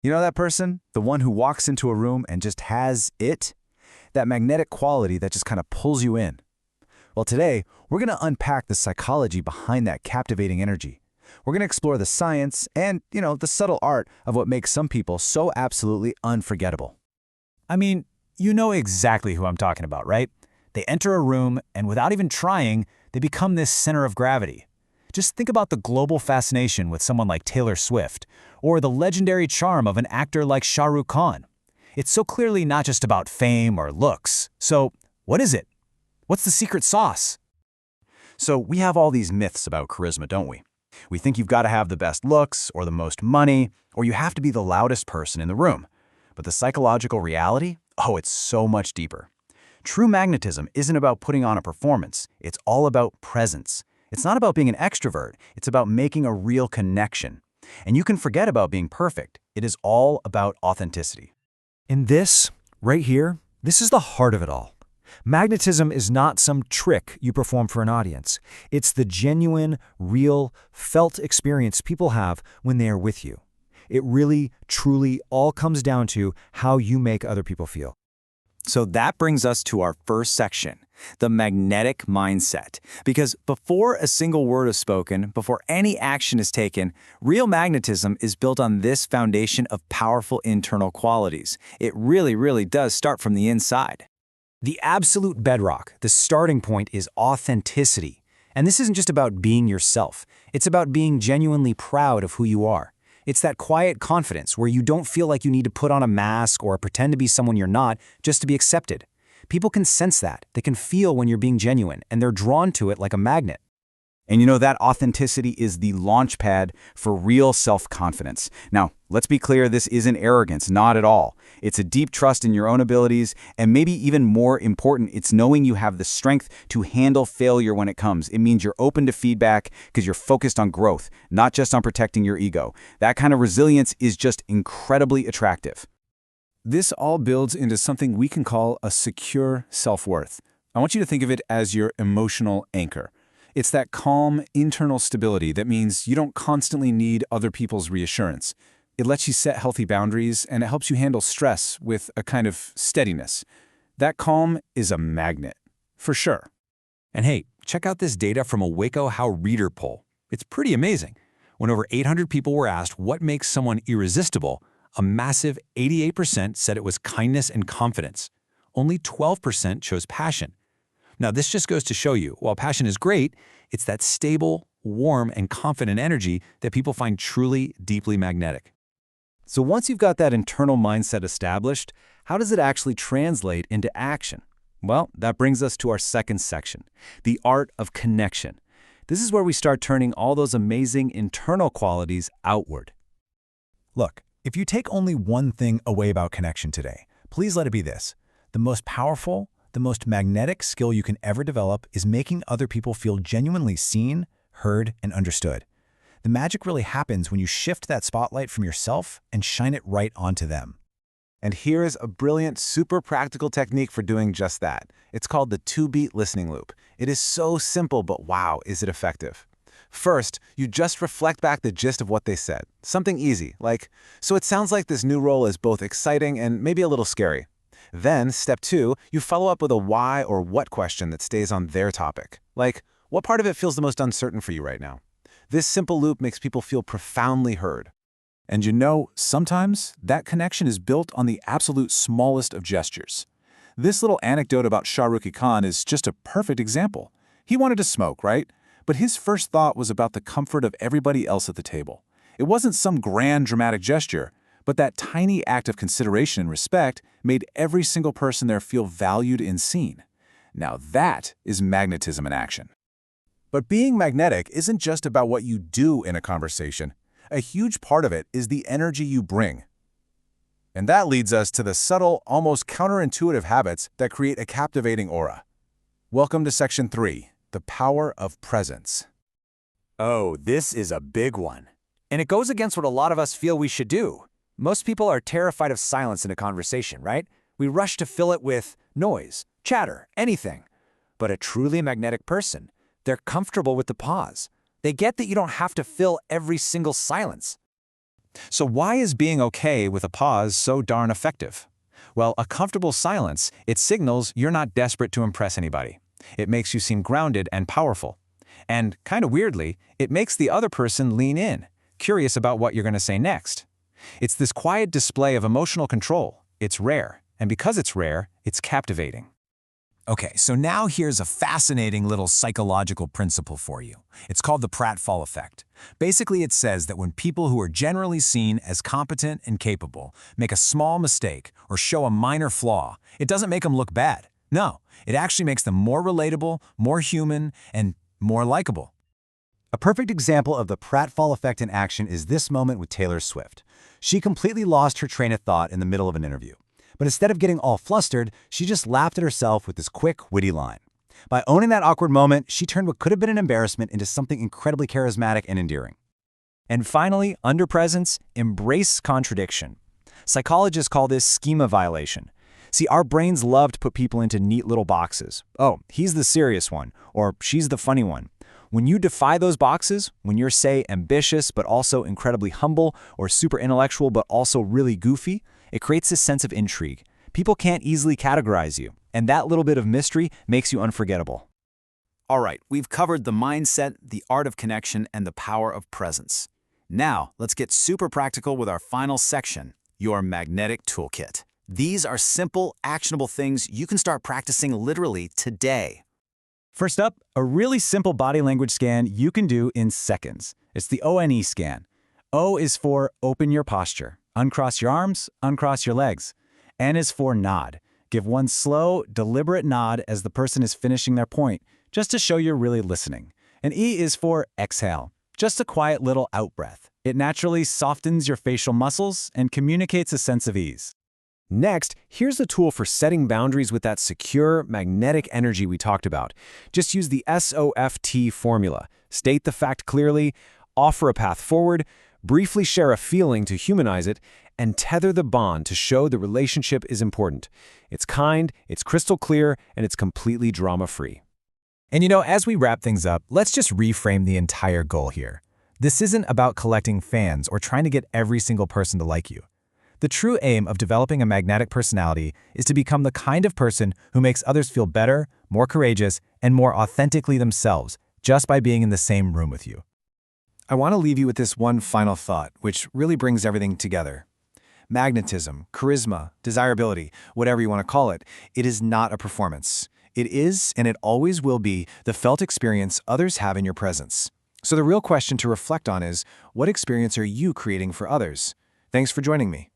You know that person? The one who walks into a room and just has it? That magnetic quality that just kind of pulls you in. Well, today, we're going to unpack the psychology behind that captivating energy. We're going to explore the science and, the subtle art of what makes some people so absolutely unforgettable. I mean, you know exactly who I'm talking about, right? They enter a room, and without even trying, they become this center of gravity. Just think about the global fascination with someone like Taylor Swift, or the legendary charm of an actor like Shah Rukh Khan. It's so clearly not just about fame or looks. So, what is it? What's the secret sauce? So, we have all these myths about charisma, don't we? We think you've got to have the best looks, or the most money, or you have to be the loudest person in the room. But the psychological reality? Oh, it's so much deeper. True magnetism isn't about putting on a performance. It's all about presence. It's not about being an extrovert. It's about making a real connection. And you can forget about being perfect. It is all about authenticity. In this, right here, this is the heart of it all. Magnetism is not some trick you perform for an audience. It's the genuine, real, felt experience people have when they are with you. It really, truly all comes down to how you make other people feel. So that brings us to our first section, the magnetic mindset. Because before a single word is spoken, before any action is taken, real magnetism is built on this foundation of powerful internal qualities. It really, really does start from the inside. The absolute bedrock, the starting point, is authenticity. And this isn't just about being yourself. It's about being genuinely proud of who you are. It's that quiet confidence where you don't feel like you need to put on a mask or pretend to be someone you're not just to be accepted. People can sense that. They can feel when you're being genuine, and they're drawn to it like a magnet. And that authenticity is the launch pad for real self-confidence. Now, let's be clear, this isn't arrogance, not at all. It's a deep trust in your own abilities, and maybe even more important, it's knowing you have the strength to handle failure when it comes. It means you're open to feedback because you're focused on growth, not just on protecting your ego. That kind of resilience is just incredibly attractive. This all builds into something we can call a secure self-worth. I want you to think of it as your emotional anchor. It's that calm, internal stability that means you don't constantly need other people's reassurance. It lets you set healthy boundaries, and it helps you handle stress with a kind of steadiness. That calm is a magnet, for sure. And hey, check out this data from a Waco How Reader poll. It's pretty amazing. When over 800 people were asked what makes someone irresistible, a massive 88% said it was kindness and confidence. Only 12% chose passion. Now, this just goes to show you, while passion is great, it's that stable, warm, and confident energy that people find truly, deeply magnetic. So once you've got that internal mindset established, how does it actually translate into action? Well, that brings us to our second section, the art of connection. This is where we start turning all those amazing internal qualities outward. Look, if you take only one thing away about connection today, please let it be this. The most powerful, the most magnetic skill you can ever develop is making other people feel genuinely seen, heard, and understood. The magic really happens when you shift that spotlight from yourself and shine it right onto them. And here's a brilliant, super practical technique for doing just that. It's called the 2-beat listening loop. It is so simple, but wow, is it effective. First, you just reflect back the gist of what they said. Something easy, like, so it sounds like this new role is both exciting and maybe a little scary. Then, step 2, you follow up with a why or what question that stays on their topic. Like, what part of it feels the most uncertain for you right now? This simple loop makes people feel profoundly heard. And sometimes that connection is built on the absolute smallest of gestures. This little anecdote about Shah Rukh Khan is just a perfect example. He wanted to smoke, right? But his first thought was about the comfort of everybody else at the table. It wasn't some grand dramatic gesture, but that tiny act of consideration and respect made every single person there feel valued and seen. Now that is magnetism in action. But being magnetic isn't just about what you do in a conversation. A huge part of it is the energy you bring. And that leads us to the subtle, almost counterintuitive habits that create a captivating aura. Welcome to Section 3, the power of presence. Oh, this is a big one. And it goes against what a lot of us feel we should do. Most people are terrified of silence in a conversation, right? We rush to fill it with noise, chatter, anything. But a truly magnetic person, they're comfortable with the pause. They get that you don't have to fill every single silence. So why is being okay with a pause so darn effective? Well, a comfortable silence, it signals you're not desperate to impress anybody. It makes you seem grounded and powerful. And, kind of weirdly, it makes the other person lean in, curious about what you're going to say next. It's this quiet display of emotional control. It's rare, and because it's rare, it's captivating. Okay, so now here's a fascinating little psychological principle for you. It's called the Pratfall Effect. Basically, it says that when people who are generally seen as competent and capable make a small mistake or show a minor flaw, it doesn't make them look bad. No, it actually makes them more relatable, more human, and more likable. A perfect example of the Pratfall effect in action is this moment with Taylor Swift. She completely lost her train of thought in the middle of an interview. But instead of getting all flustered, she just laughed at herself with this quick, witty line. By owning that awkward moment, she turned what could have been an embarrassment into something incredibly charismatic and endearing. And finally, under presence, embrace contradiction. Psychologists call this schema violation. See, our brains love to put people into neat little boxes. Oh, he's the serious one, or she's the funny one. When you defy those boxes, when you're, say, ambitious but also incredibly humble, or super intellectual but also really goofy, it creates this sense of intrigue. People can't easily categorize you, and that little bit of mystery makes you unforgettable. All right, we've covered the mindset, the art of connection, and the power of presence. Now, let's get super practical with our final section, your magnetic toolkit. These are simple, actionable things you can start practicing literally today. First up, a really simple body language scan you can do in seconds. It's the ONE scan. O is for open your posture. Uncross your arms, uncross your legs. N is for nod. Give one slow, deliberate nod as the person is finishing their point, just to show you're really listening. And E is for exhale. Just a quiet little out-breath. It naturally softens your facial muscles and communicates a sense of ease. Next, here's the tool for setting boundaries with that secure, magnetic energy we talked about. Just use the SOFT formula. State the fact clearly, offer a path forward, briefly share a feeling to humanize it, and tether the bond to show the relationship is important. It's kind, it's crystal clear, and it's completely drama-free. And as we wrap things up, let's just reframe the entire goal here. This isn't about collecting fans or trying to get every single person to like you. The true aim of developing a magnetic personality is to become the kind of person who makes others feel better, more courageous, and more authentically themselves just by being in the same room with you. I want to leave you with this one final thought, which really brings everything together. Magnetism, charisma, desirability, whatever you want to call it, it is not a performance. It is, and it always will be, the felt experience others have in your presence. So the real question to reflect on is, what experience are you creating for others? Thanks for joining me.